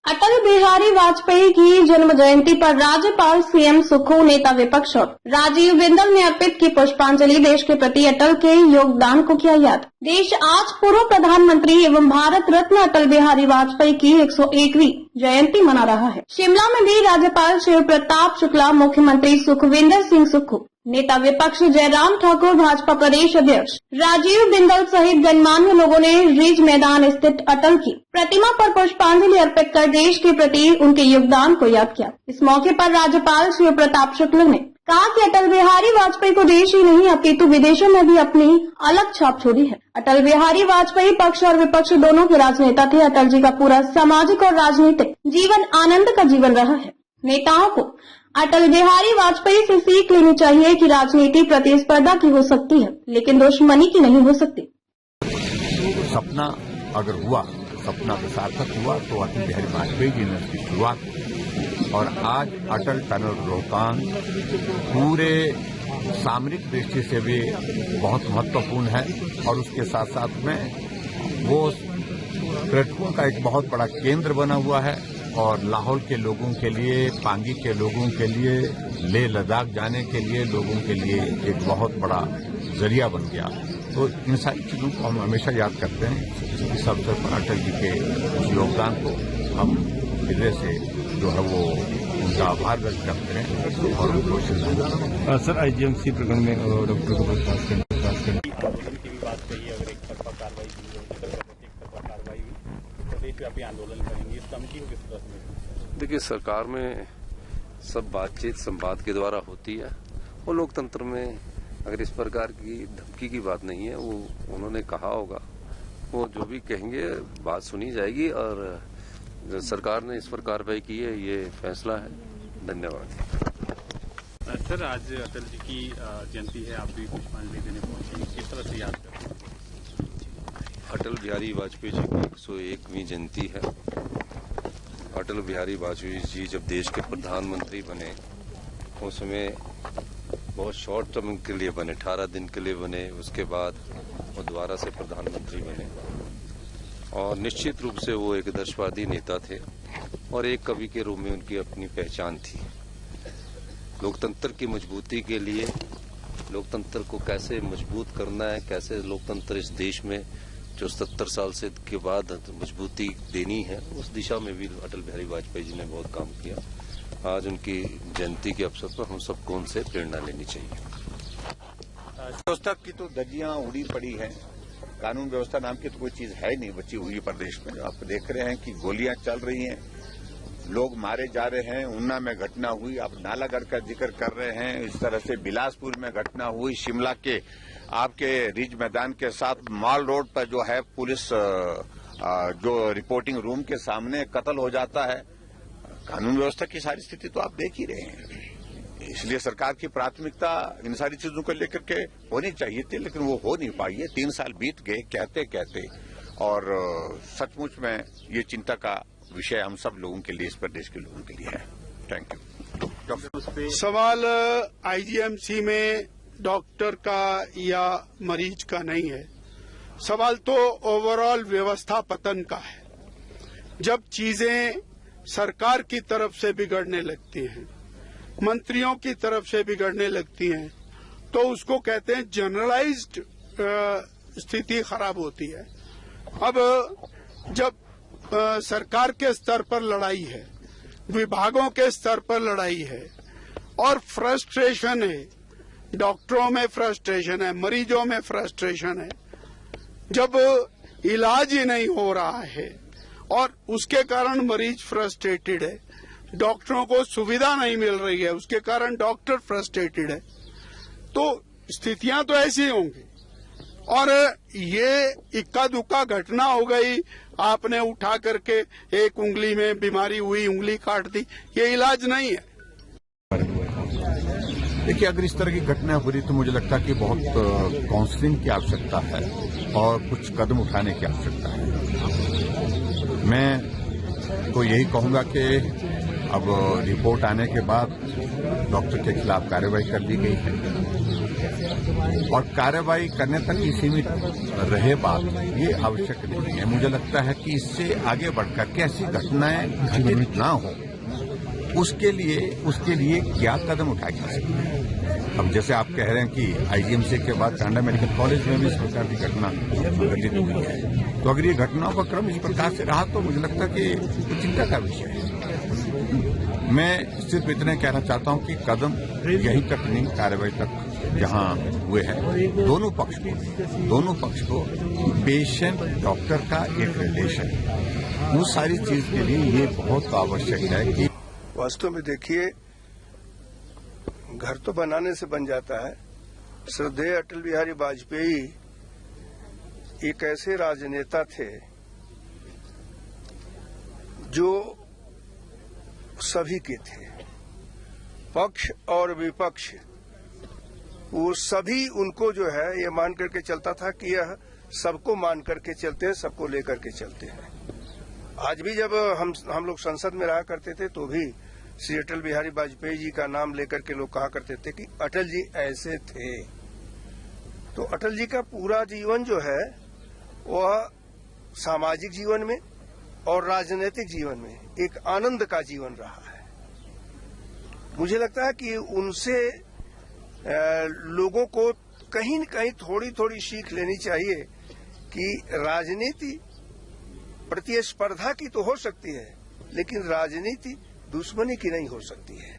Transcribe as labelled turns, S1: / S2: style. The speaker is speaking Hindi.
S1: अटल बिहारी वाजपेयी की जन्म जयंती पर राज्यपाल सीएम सुक्खू, नेता विपक्ष और राजीव बिंदल ने अर्पित की पुष्पांजलि। देश के प्रति अटल के योगदान को किया याद। देश आज पूर्व प्रधानमंत्री एवं भारत रत्न अटल बिहारी वाजपेयी की 101वीं जयंती मना रहा है। शिमला में भी राज्यपाल शिव प्रताप शुक्ला, मुख्यमंत्री सुखविंदर सिंह सुक्खू, नेता विपक्ष जयराम ठाकुर, भाजपा प्रदेश अध्यक्ष राजीव बिंदल सहित गणमान्य लोगों ने रिज मैदान स्थित अटल की प्रतिमा पर पुष्पांजलि अर्पित कर देश के प्रति उनके योगदान को याद किया। इस मौके पर राज्यपाल शिव प्रताप शुक्ला ने कहा कि अटल बिहारी वाजपेयी को देश ही नहीं अपितु विदेशों में भी अपनी अलग छाप छोड़ी है। अटल बिहारी वाजपेयी पक्ष और विपक्ष दोनों के राजनेता थे। अटल जी का पूरा सामाजिक और राजनीतिक जीवन आनंद का जीवन रहा है। नेताओं को अटल बिहारी वाजपेयी से सीख लेनी चाहिए कि राजनीति प्रतिस्पर्धा की हो सकती है, लेकिन दुश्मनी की नहीं हो सकती।
S2: सपना अगर हुआ, सपना का सार्थक हुआ तो अटल बिहारी वाजपेयी जी ने उसकी शुरुआत की और आज अटल टनल रोहतांग पूरे सामरिक दृष्टि से भी बहुत महत्वपूर्ण है और उसके साथ साथ में वो पर्यटकों का एक बहुत बड़ा केंद्र बना हुआ है और लाहौल के लोगों के लिए, पांगी के लोगों के लिए, लेह लद्दाख जाने के लिए लोगों के लिए एक बहुत बड़ा जरिया बन गया। तो इन सारी चीजों को हम हमेशा याद करते हैं। इस अवसर पर अटल जी के उस योगदान को हम हृदय से जो है वो उनका आभार व्यक्त करते हैं और उनको श्रद्धांजलि।
S3: सर, आईजीएमसी प्रकरण में डॉक्टर को बर्खास्त करने
S4: की भी बात कही, अगर एक तरफा कार्रवाई की कार्रवाई हुई तो देशव्यापी आंदोलन करेंगे। इस कमिटी को किस तरह से?
S5: देखिए, सरकार में सब बातचीत संवाद के द्वारा होती है और लोकतंत्र में अगर इस प्रकार की धमकी की बात नहीं है, वो उन्होंने कहा होगा, वो जो भी कहेंगे बात सुनी जाएगी और जो सरकार ने इस पर कार्रवाई की है ये फैसला है। धन्यवाद।
S4: सर, आज अटल जी की जयंती है, आप भी पुष्पांजलि देने पहुंचे, किस तरह से याद करते हैं?
S5: अटल बिहारी वाजपेयी जी की 101वीं जयंती है। अटल बिहारी वाजपेयी जी जब देश के प्रधानमंत्री बने उसमें बहुत शॉर्ट टर्म के लिए बने, 18 दिन के लिए बने, उसके बाद वो दोबारा से प्रधानमंत्री बने और निश्चित रूप से वो एक आदर्शवादी नेता थे और एक कवि के रूप में उनकी अपनी पहचान थी। लोकतंत्र की मजबूती के लिए, लोकतंत्र को कैसे मजबूत करना है, कैसे लोकतंत्र इस देश में जो 70 साल से के बाद मजबूती देनी है, उस दिशा में भी अटल बिहारी वाजपेयी जी ने बहुत काम किया। आज उनकी जयंती के अवसर पर हम सबको उनसे प्रेरणा लेनी चाहिए।
S2: व्यवस्था की तो धज्जियां उड़ी पड़ी हैं, कानून व्यवस्था नाम की तो कोई चीज है नहीं बची हुई प्रदेश में। आप देख रहे हैं कि गोलियां चल रही हैं, लोग मारे जा रहे हैं। उन्ना में घटना हुई, आप नालागढ़ का जिक्र कर रहे हैं, इस तरह से बिलासपुर में घटना हुई, शिमला के आपके रिज मैदान के साथ मॉल रोड पर जो है पुलिस जो रिपोर्टिंग रूम के सामने कत्ल हो जाता है। कानून व्यवस्था की सारी स्थिति तो आप देख ही रहे हैं। इसलिए सरकार की प्राथमिकता इन सारी चीजों को लेकर के होनी चाहिए थी, लेकिन वो हो नहीं पाई है। 3 साल बीत गए कहते कहते और सचमुच में ये चिंता का विषय हम सब लोगों के लिए, इस प्रदेश के लोगों के लिए है। Thank you.
S6: सवाल आईजीएमसी में डॉक्टर का या मरीज का नहीं है, सवाल तो ओवरऑल व्यवस्था पतन का है। जब चीजें सरकार की तरफ से बिगड़ने लगती हैं, मंत्रियों की तरफ से बिगड़ने लगती हैं, तो उसको कहते हैं जनरलाइज्ड स्थिति खराब होती है। अब जब सरकार के स्तर पर लड़ाई है, विभागों के स्तर पर लड़ाई है और फ्रस्ट्रेशन है, डॉक्टरों में फ्रस्ट्रेशन है, मरीजों में फ्रस्ट्रेशन है, जब इलाज ही नहीं हो रहा है और उसके कारण मरीज फ्रस्ट्रेटेड है, डॉक्टरों को सुविधा नहीं मिल रही है, उसके कारण डॉक्टर फ्रस्ट्रेटेड है, तो स्थितियां तो ऐसी होंगी। और ये इक्का दुक्का घटना हो गई, आपने उठा करके एक उंगली में बीमारी हुई, उंगली काट दी, ये इलाज नहीं है।
S2: देखिए, अगर इस तरह की घटना हो रही तो मुझे लगता है कि बहुत काउंसलिंग की आवश्यकता है और कुछ कदम उठाने की आवश्यकता है। मैं तो यही कहूंगा कि अब रिपोर्ट आने के बाद डॉक्टर के खिलाफ कार्रवाई कर दी गई है और कार्रवाई करने तक ही सीमित रहे बात ये आवश्यक नहीं है। मुझे लगता है कि इससे आगे बढ़कर के ऐसी घटनाएं घटित ना हो उसके लिए क्या कदम उठाए जा सकते हैं। अब जैसे आप कह रहे हैं कि आईजीएमसी के बाद टांडा मेडिकल कॉलेज में भी इस प्रकार की घटना घटित हुई है, तो अगर ये घटनाओं का क्रम इस प्रकार से रहा तो मुझे लगता है कि चिंता का विषय है। मैं सिर्फ इतना कहना चाहता हूं कि कदम यहीं तक नहीं, कार्रवाई तक जहां हुए हैं दोनों पक्ष को पेशेंट डॉक्टर का एक रिलेशन, उस सारी चीज के लिए ये बहुत आवश्यक है कि
S7: वास्तव में देखिए, घर तो बनाने से बन जाता है। श्रद्धेय अटल बिहारी वाजपेयी एक ऐसे राजनेता थे जो सभी के थे, पक्ष और विपक्ष, वो सभी उनको जो है ये मान करके चलता था कि यह सबको मान करके चलते हैं, सबको लेकर के चलते हैं। आज भी जब हम लोग संसद में रहा करते थे तो भी श्री अटल बिहारी वाजपेयी जी का नाम लेकर के लोग कहा करते थे कि अटल जी ऐसे थे। तो अटल जी का पूरा जीवन जो है वह सामाजिक जीवन में और राजनीतिक जीवन में एक आनंद का जीवन रहा है। मुझे लगता है कि उनसे लोगों को कहीं न कहीं थोड़ी थोड़ी सीख लेनी चाहिए कि राजनीति प्रतिस्पर्धा की तो हो सकती है, लेकिन राजनीति दुश्मनी की नहीं हो सकती है।